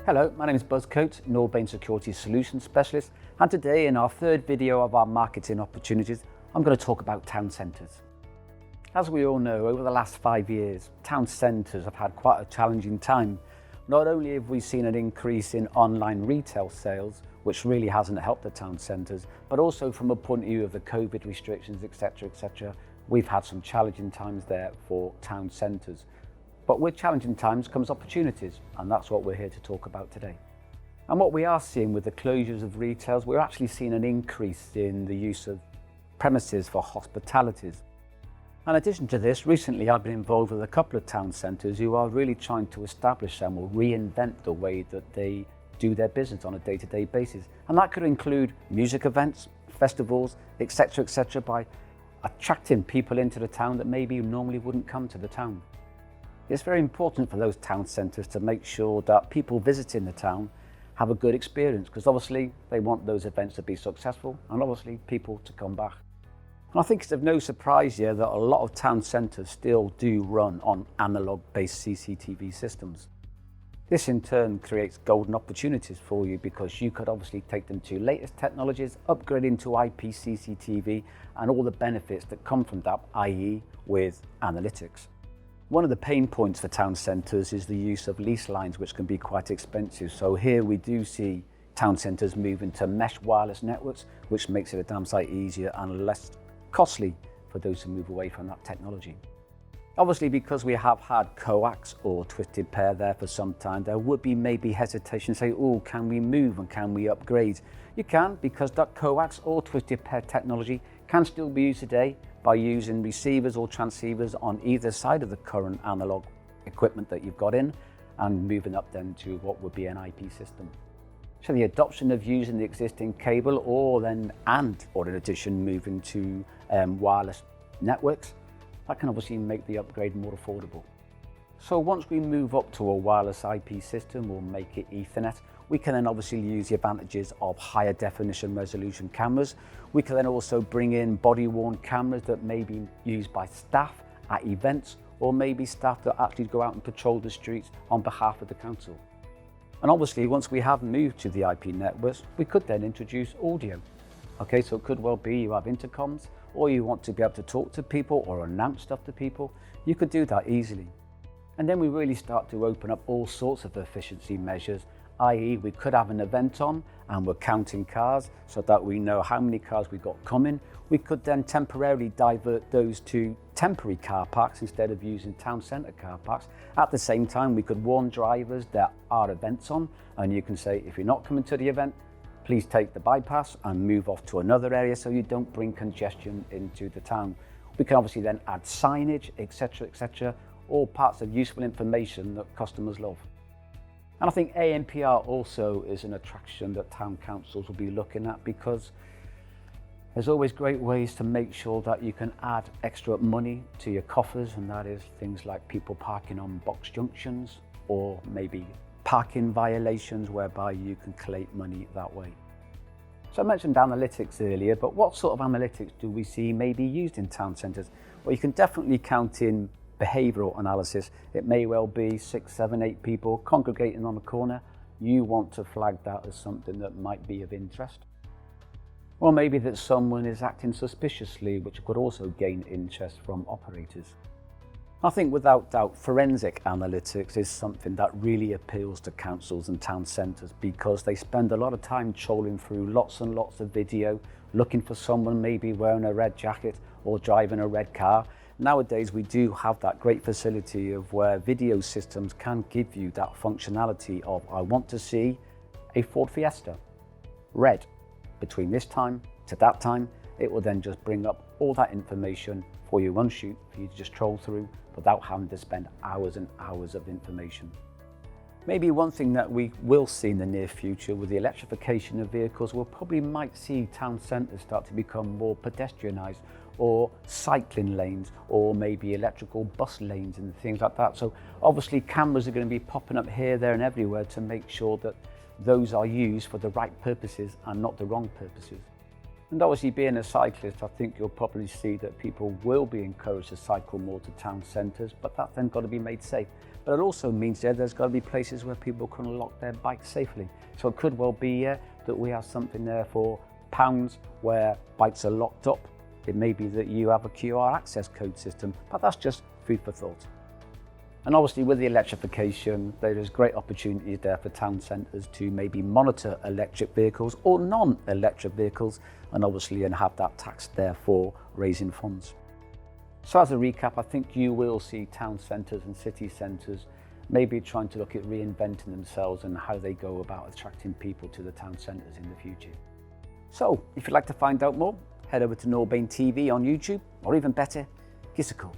Hello, my name is Buzz Coates, Norbain Security Solutions Specialist, and today in our third video of our marketing opportunities, I'm going to talk about town centres. As we all know, over the last 5 years, town centres have had quite a challenging time. Not only have we seen an increase in online retail sales, which really hasn't helped the town centres, but also from a point of view of the COVID restrictions, etc., we've had some challenging times there for town centres. But with challenging times comes opportunities, and that's what we're here to talk about today. And what we are seeing with the closures of retails, we're actually seeing an increase in the use of premises for hospitalities. In addition to this, recently I've been involved with a couple of town centres who are really trying to establish them or reinvent the way that they do their business on a day-to-day basis. And that could include music events, festivals, etc., by attracting people into the town that maybe normally wouldn't come to the town. It's very important for those town centres to make sure that people visiting the town have a good experience, because obviously they want those events to be successful and obviously people to come back. And I think it's of no surprise here that a lot of town centres still do run on analogue-based CCTV systems. This in turn creates golden opportunities for you, because you could obviously take them to latest technologies, upgrade into IP CCTV and all the benefits that come from that, i.e. with analytics. One of the pain points for town centres is the use of lease lines, which can be quite expensive. So here we do see town centres moving to mesh wireless networks, which makes it a damn sight easier and less costly for those who move away from that technology. Obviously, because we have had coax or twisted pair there for some time, there would be maybe hesitation to say, oh, can we move and can we upgrade? You can, because that coax or twisted pair technology can still be used today by using receivers or transceivers on either side of the current analog equipment that you've got in and moving up then to what would be an IP system. So the adoption of using the existing cable or in addition moving to wireless networks, that can obviously make the upgrade more affordable. So once we move up to a wireless IP system or make it Ethernet, we can then obviously use the advantages of higher definition resolution cameras. We can then also bring in body-worn cameras that may be used by staff at events, or maybe staff that actually go out and patrol the streets on behalf of the council. And obviously once we have moved to the IP networks, we could then introduce audio. Okay, so it could well be you have intercoms, or you want to be able to talk to people or announce stuff to people. You could do that easily. And then we really start to open up all sorts of efficiency measures, i.e. we could have an event on and we're counting cars so that we know how many cars we've got coming. We could then temporarily divert those to temporary car parks instead of using town centre car parks. At the same time, we could warn drivers that are events on, and you can say, if you're not coming to the event, please take the bypass and move off to another area so you don't bring congestion into the town. We can obviously then add signage, etc., all parts of useful information that customers love. And I think ANPR also is an attraction that town councils will be looking at, because there's always great ways to make sure that you can add extra money to your coffers, and that is things like people parking on box junctions or maybe parking violations whereby you can collect money that way. So I mentioned analytics earlier, but what sort of analytics do we see maybe used in town centres? Well, you can definitely count in behavioural analysis. It may well be 6, 7, 8 people congregating on a corner. You want to flag that as something that might be of interest. Or maybe that someone is acting suspiciously, which could also gain interest from operators. I think without doubt forensic analytics is something that really appeals to councils and town centres, because they spend a lot of time trawling through lots and lots of video, looking for someone maybe wearing a red jacket or driving a red car. Nowadays we do have that great facility of where video systems can give you that functionality of, I want to see a Ford Fiesta, red, between this time to that time. It will then just bring up all that information for you on shoot, for you to just troll through without having to spend hours and hours of information. Maybe one thing that we will see in the near future with the electrification of vehicles, we'll probably might see town centres start to become more pedestrianised, or cycling lanes, or maybe electrical bus lanes and things like that. So obviously cameras are going to be popping up here, there and everywhere to make sure that those are used for the right purposes and not the wrong purposes. And obviously, being a cyclist, I think you'll probably see that people will be encouraged to cycle more to town centres, but that's then got to be made safe. But it also means there's got to be places where people can lock their bikes safely. So it could well be that we have something there for pounds where bikes are locked up. It may be that you have a QR access code system, but that's just food for thought. And obviously with the electrification, there is great opportunities there for town centres to maybe monitor electric vehicles or non-electric vehicles, and obviously and have that tax there for raising funds. So as a recap, I think you will see town centres and city centres maybe trying to look at reinventing themselves and how they go about attracting people to the town centres in the future. So if you'd like to find out more, head over to Norbain TV on YouTube, or even better, give us a call.